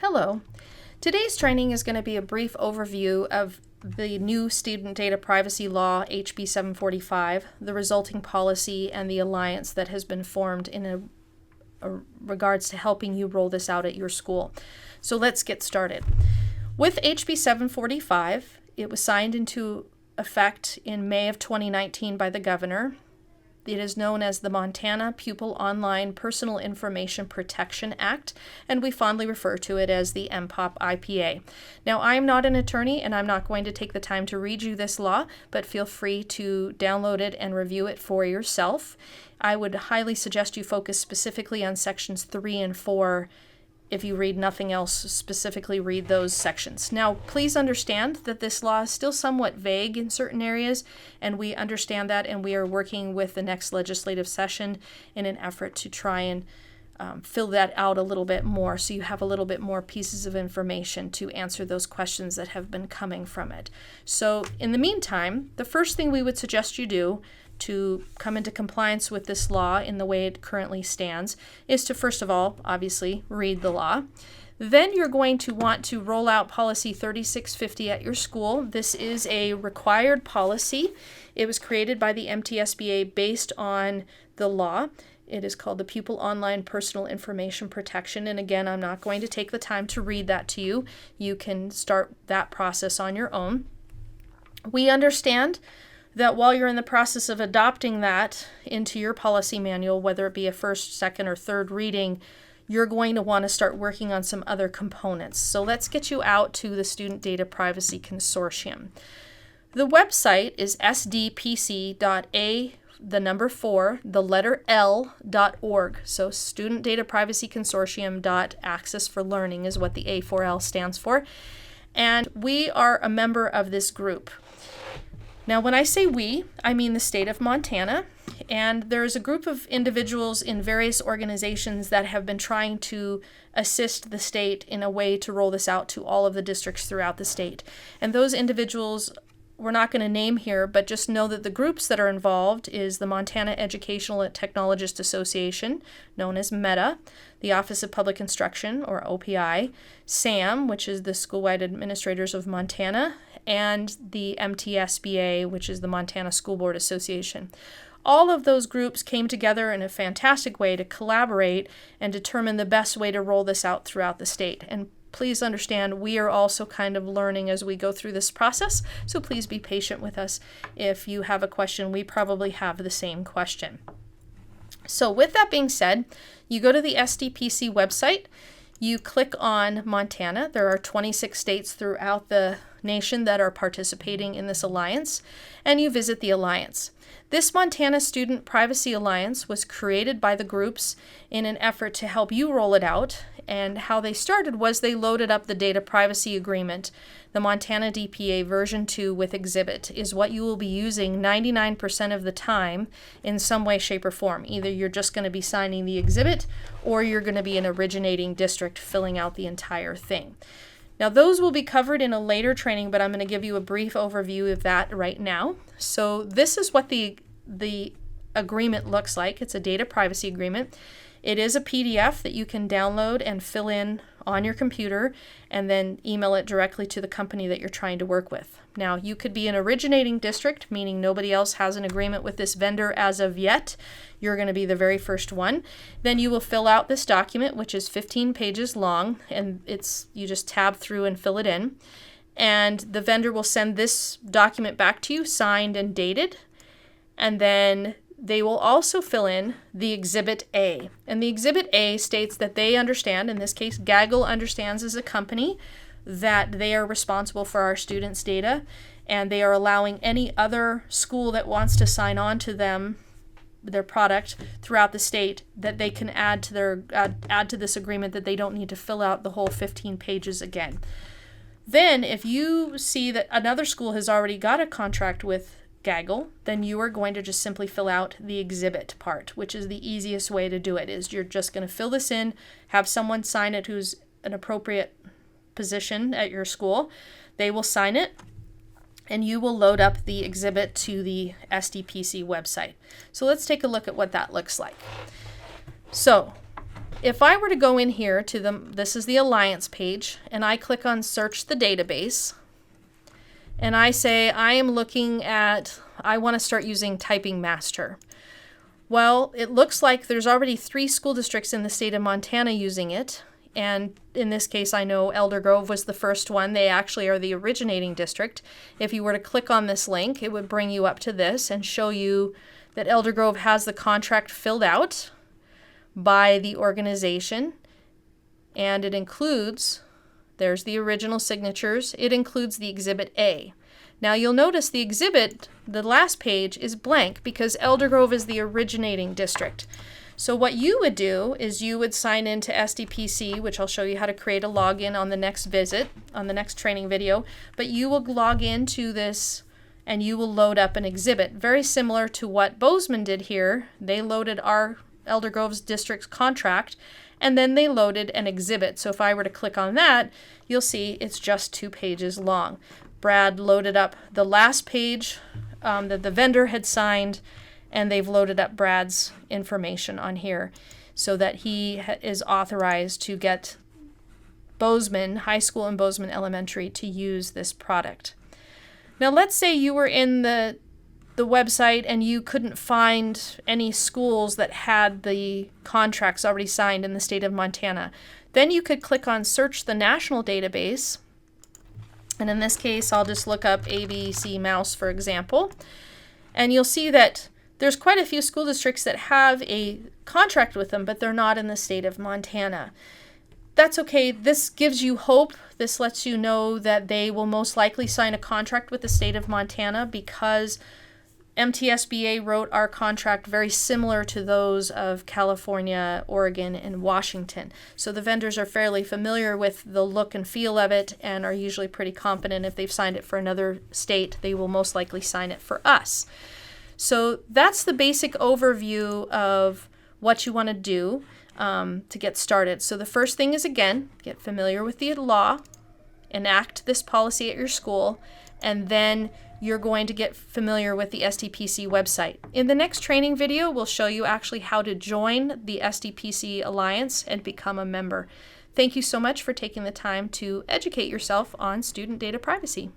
Hello. Today's training is going to be a brief overview of the new Student Data Privacy Law, HB 745, the resulting policy, and the alliance that has been formed in regards to helping you roll this out at your school. So let's get started. With HB 745, it was signed into effect in May of 2019 by the governor. It is known as the Montana Pupil Online Personal Information Protection Act, and we fondly refer to it as the MPOP-IPA. Now, I am not an attorney, and I'm not going to take the time to read you this law, but feel free to download it and review it for yourself. I would highly suggest you focus specifically on sections 3 and 4. If you read nothing else, specifically read those sections. Now, please understand that this law is still somewhat vague in certain areas, and we understand that, and we are working with the next legislative session in an effort to try and fill that out a little bit more so you have a little bit more pieces of information to answer those questions that have been coming from it. So in the meantime, the first thing we would suggest you do to come into compliance with this law in the way it currently stands is to, first of all, obviously, read the law. Then you're going to want to roll out Policy 3650 at your school. This is a required policy. It was created by the MTSBA based on the law. It is called the Pupil Online Personal Information Protection. And again, I'm not going to take the time to read that to you. You can start that process on your own. We understand that while you're in the process of adopting that into your policy manual, whether it be a first, second, or third reading, you're going to want to start working on some other components. So let's get you out to the Student Data Privacy Consortium. The website is sdpc.a4L.org. So Student Data Privacy Consortium.access for Learning is what the A4L stands for. And we are a member of this group. Now, when I say we, I mean the state of Montana, and there's a group of individuals in various organizations that have been trying to assist the state in a way to roll this out to all of the districts throughout the state. And those individuals we're not going to name here, but just know that the groups that are involved is the Montana Educational and Technologist Association, known as META, the Office of Public Instruction, or OPI, SAM, which is the Schoolwide Administrators of Montana, and the MTSBA, which is the Montana School Board Association. All of those groups came together in a fantastic way to collaborate and determine the best way to roll this out throughout the state. And please understand, we are also kind of learning as we go through this process, so please be patient with us. If you have a question, we probably have the same question. So with that being said, you go to the SDPC website, you click on Montana. There are 26 states throughout the nation that are participating in this alliance, and you visit the alliance. This Montana Student Privacy Alliance was created by the groups in an effort to help you roll it out, and how they started was they loaded up the Data Privacy Agreement. The Montana DPA version 2 with Exhibit is what you will be using 99% of the time in some way, shape, or form. Either you're just going to be signing the exhibit, or you're going to be an originating district filling out the entire thing. Now, those will be covered in a later training, but I'm going to give you a brief overview of that right now. So this is what the agreement looks like. It's a data privacy agreement. It is a PDF that you can download and fill in on your computer and then email it directly to the company that you're trying to work with. Now, you could be an originating district, meaning nobody else has an agreement with this vendor as of yet. You're going to be the very first one. Then you will fill out this document, which is 15 pages long, and you just tab through and fill it in. And the vendor will send this document back to you, signed and dated. And then they will also fill in the Exhibit A. And the Exhibit A states that they understand, in this case, Gaggle understands as a company, that they are responsible for our students' data, and they are allowing any other school that wants to sign on to their product throughout the state, that they can add to this agreement, that they don't need to fill out the whole 15 pages again. Then, if you see that another school has already got a contract with Gaggle, then you are going to just simply fill out the exhibit part, which is the easiest way to do it. Is you're just going to fill this in, have someone sign it who's an appropriate position at your school. They will sign it, and you will load up the exhibit to the SDPC website. So let's take a look at what that looks like. So if I were to go in here to this is the Alliance page, and I click on Search the Database, and I say I want to start using Typing Master. Well, it looks like there's already 3 school districts in the state of Montana using it. And in this case, I know Elder Grove was the first one. They actually are the originating district. If you were to click on this link, it would bring you up to this and show you that Elder Grove has the contract filled out by the organization. And it includes, there's the original signatures, it includes the Exhibit A. Now you'll notice the exhibit, the last page, is blank because Elder Grove is the originating district. So what you would do is you would sign into SDPC, which I'll show you how to create a login on the next visit, on the next training video, but you will log into this and you will load up an exhibit, very similar to what Bozeman did here. They loaded our Elder Grove's district's contract, and then they loaded an exhibit. So if I were to click on that, you'll see it's just 2 pages long. Brad loaded up the last page that the vendor had signed, and they've loaded up Brad's information on here so that he is authorized to get Bozeman High School and Bozeman Elementary to use this product. Now let's say you were in the website and you couldn't find any schools that had the contracts already signed in the state of Montana. Then you could click on Search the National Database, and in this case I'll just look up ABC Mouse, for example, and you'll see that there's quite a few school districts that have a contract with them, but they're not in the state of Montana. That's okay. This gives you hope. This lets you know that they will most likely sign a contract with the state of Montana because MTSBA wrote our contract very similar to those of California, Oregon, and Washington. So the vendors are fairly familiar with the look and feel of it and are usually pretty confident if they've signed it for another state, they will most likely sign it for us. So that's the basic overview of what you want to do to get started. So the first thing is, again, get familiar with the law, enact this policy at your school, and then you're going to get familiar with the SDPC website. In the next training video, we'll show you actually how to join the SDPC Alliance and become a member. Thank you so much for taking the time to educate yourself on student data privacy.